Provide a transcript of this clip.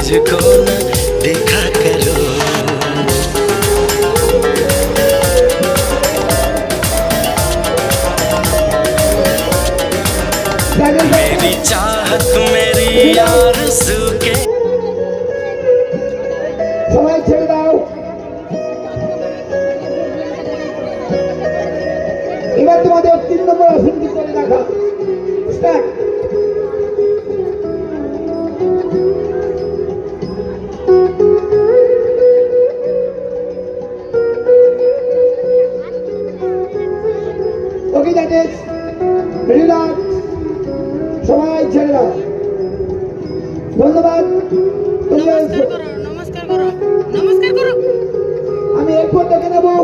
मुझको न देखा करो। मेरी चाहत मेरी आरज़ू के সবাই ছেড়ে দাও। এবার তোমাদের 3 নম্বর আসনটি করে রাখা স্টার্ট। ওকে জাজেস রিল্যাক্স, সবাই ছেড়ে দাও। ধন্যবাদ। নমস্কার করো, নমস্কার করো, নমস্কার করো। আমি এরপর দেখে নেবো